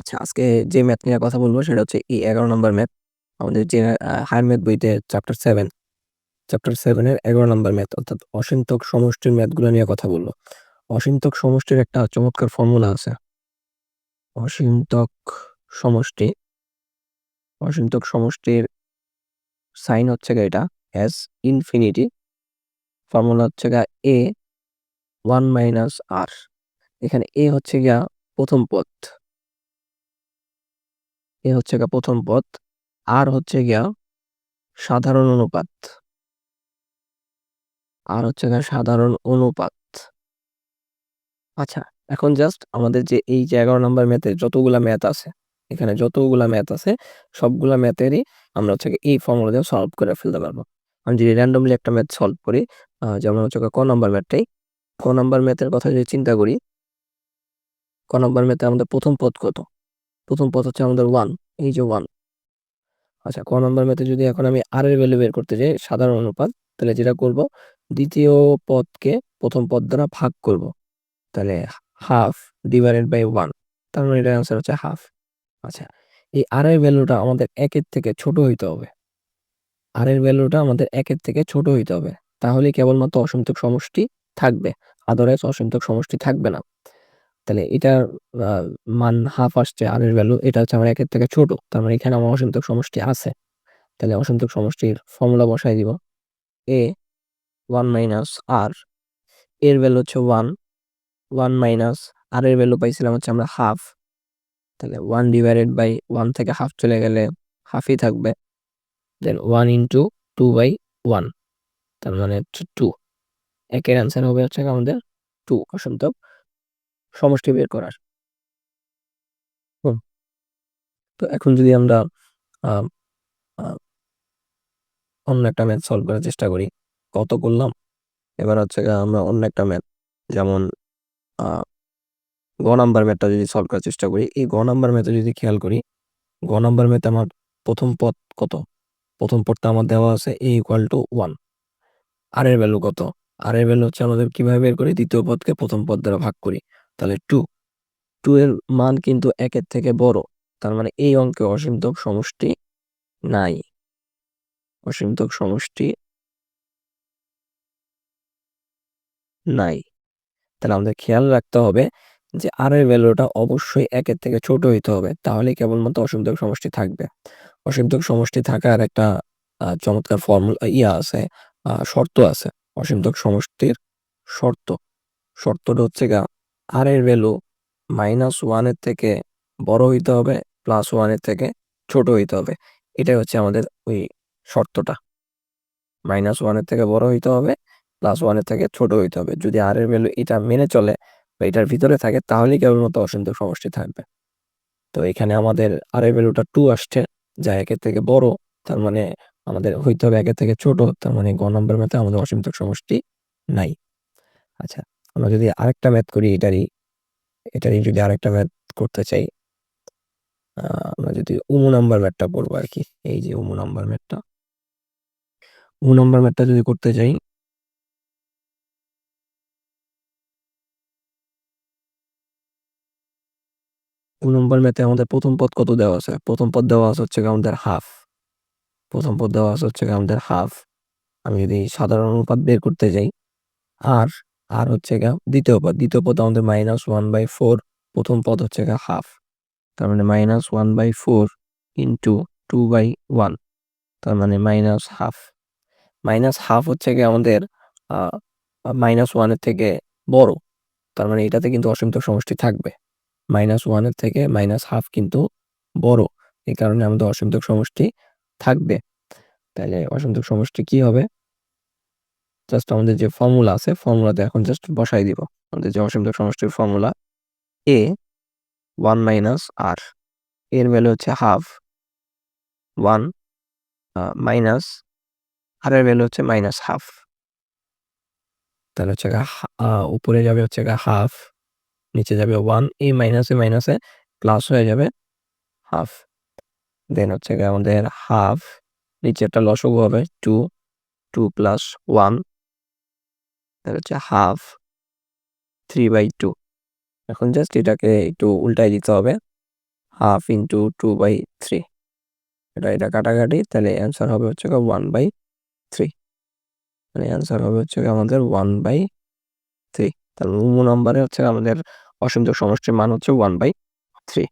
আচ্ছা, আজকে যে ম্যাথ নিয়ে কথা বলবো সেটা হচ্ছে এই 11 নম্বর ম্যাথ। আমাদের যে হায়ার ম্যাথ বইতে চ্যাপ্টার 7 এর 11 নম্বর ম্যাথ অর্থাৎ অসীমতক সমষ্টির ম্যাথগুলো নিয়ে কথা বলবো। অসীমতক সমষ্টির একটা চমৎকার ফর্মুলা আছে। অসীমতক সমষ্টি অসীমতক সমষ্টির সাইন হচ্ছে গিয়ে এটা এস ইনফিনিটি। ফর্মুলা হচ্ছে গিয়ে এ 1 মাইনাস আর। এখানে এ হচ্ছে গিয়া প্রথম পদ, আর হচ্ছে গিয়া সাধারণ অনুপাত, আচ্ছা, এখন জাস্ট আমাদের যে এই যে 11 নাম্বার ম্যাথে যতগুলা ম্যাথ আছে, এখানে যতগুলা ম্যাথ আছে সবগুলা ম্যাথেরই আমরা হচ্ছে এই ফর্মুলা দিয়ে সলভ করে ফেলতে পারবো। আমি যদি র্যান্ডমলি একটা ম্যাথ সলভ করি, যেমন হচ্ছে ক নাম্বার ম্যাথটাই, ক নাম্বার ম্যাথের কথা যদি চিন্তা করি, ক নাম্বার ম্যাথে আমাদের প্রথম পদ কত? প্রথম পদ হচ্ছে আমাদের 1, এই যে 1। আচ্ছা, ক নাম্বার ম্যাথে যদি এখন আমি আর এর ভ্যালু বের করতে যাই সাধারণ অনুপাত, তাহলে যেটা করব দ্বিতীয় পদকে প্রথম পদ দ্বারা ভাগ করব। তাহলে হাফ ডিভাইডেড বাই 1, তার মানে এটার অ্যান্সার হচ্ছে হাফ। আচ্ছা, এই আর এর ভ্যালুটা আমাদের 1 এর থেকে ছোট হইতে হবে। তাহলে কেবলমাত্র অসীমতক সমষ্টি থাকবে, আদারওয়াইজ অসীমতক সমষ্টি থাকবে না। তাহলে এটার মান হাফ আসছে, আর এর ভ্যালু এটা হচ্ছে আমার 1 এর থেকে ছোট, তার মানে এখানে আমার অসীমতক সমষ্টি আছে। তাহলে অসীমতক সমষ্টির ফর্মুলা বসাই দিব, এ 1 মাইনাস আর, এর ভ্যালু হচ্ছে 1 মাইনাস আর এর ভ্যালু পাইছিলাম হচ্ছে আমরা হাফ। তাহলে 1 ডিভাইডেড বাই 1 থেকে হাফ চলে গেলে হাফই থাকবে। দেন 1 ইন্টু 2/1, তার মানে হচ্ছে 2। একের অ্যান্সার হবে হচ্ছে আমাদের 2 অসীমতক সমষ্টি বের করার। তো এখন যদি আমরা আহ, আহ, অন্য একটা ম্যাথ সলভ করার চেষ্টা করি, কত করলাম, এবার হচ্ছে আমরা অন্য একটা ম্যাথ, যেমন গ নাম্বার ম্যাথটা যদি সলভ করার চেষ্টা করি, এই গ নাম্বার ম্যাথে যদি খেয়াল করি, গ নাম্বার ম্যাথে আমার প্রথম পদ কত? প্রথম পদটা আমার দেওয়া আছে a = 1। আর এর ভ্যালু কত? আর এর ভ্যালু হচ্ছে আমাদের কিভাবে বের করি, দ্বিতীয় পদকে প্রথম পদ দ্বারা ভাগ করি। তাহলে 2 এর মান কিন্তু 1 এর থেকে বড়, তার মানে এই অঙ্কে অসীমতক সমষ্টি নাই। অসীমতক সমষ্টি নাই। তাহলে আমাদের খেয়াল রাখতে হবে যে আর এর ভ্যালুটা অবশ্যই 1 এর থেকে ছোট হইতে হবে, তাহলে কেবলমাত্র অসীমতক সমষ্টি থাকবে। অসীমতক সমষ্টি থাকার একটা চমৎকার ফর্মুলা আছে, শর্ত আছে। অসীমতক সমষ্টির শর্তটা হচ্ছে আর এর ভ্যালু -1 এর থেকে বড় হইতে হবে, +1 এর থেকে ছোট হইতে হবে। এটাই হচ্ছে আমাদের ওই শর্তটা। -1 এর থেকে বড় হইতে হবে, +1 এর থেকে ছোট হইতে হবে। যদি আর এর ভ্যালু এটা মেনে চলে বা এটার ভিতরে থাকে, তাহলেই কেবলমাত্র অসীমতক সমষ্টি থাকবে। তো এখানে আমাদের আর এর ভ্যালুটা 2 আসছে, যা 1 এর থেকে বড়, তার মানে আমাদের হইতে হবে 1 এর থেকে ছোট, তার মানে গ নম্বর ম্যাথে আমাদের অসীমতক সমষ্টি নাই। আচ্ছা, আমরা যদি আরেকটা ম্যাথ করি, এটারই যদি আরেকটা ম্যাথ করতে চাই, আমরা যদি উমু নাম্বার ম্যাথটা পড়বো আর কি, এই যে উমু নাম্বার ম্যাথটা যদি করতে চাই, নম্বর ম্যাথে আমাদের প্রথম পদ কত দেওয়া আছে? প্রথম পদ দেওয়া আছে হচ্ছে আমাদের হাফ। আমি যদি সাধারণ অনুপাত বের করতে যাই, আর হচ্ছে দ্বিতীয় পদ আমাদের -1/4, প্রথম পদ হচ্ছে হাফ, তার মানে -1/4 ইন্টু 2/1, তার মানে -হাফ। হাফ হচ্ছে আমাদের -1 এর থেকে বড়, তার মানে এটাতে কিন্তু অসীমতক সমষ্টি থাকবে। -1 এর থেকে -হাফ কিন্তু বড়, এই কারণে আমাদের অসীমতক সমষ্টি থাকবে। তাহলে অসীমতক সমষ্টি কি হবে? জাস্ট আমাদের যে ফর্মুলা আছে, ফর্মুলাতে এখন জাস্ট বসাই দিব। আমাদের যে অসীমতক সমষ্টির ফর্মুলা, a 1 মাইনাস আর, এর ভ্যালু হচ্ছে হাফ, 1 মাইনাস আর এর ভ্যালু হচ্ছে -হাফ। তাহলে হচ্ছে উপরে যাবে হচ্ছে হাফ, নিচে যাবে 1, এই মাইনাসে মাইনাসে প্লাস হয়ে যাবে হাফ। দেন হচ্ছে আমাদের হাফ, নিচে একটা লসাগু হবে 2 + 1, তাহলে হচ্ছে হাফ 3/2। এখন জাস্ট এটাকে একটু উল্টাই দিতে হবে। Half into 2/3। এটা কাটাকাটি, তাহলে অ্যান্সার হবে হচ্ছে 1/3। মানে অ্যান্সার হবে হচ্ছে আমাদের 1/3। তাহলে নম্বরে হচ্ছে আমাদের অসংখ্য সমষ্টির মান হচ্ছে 1/3।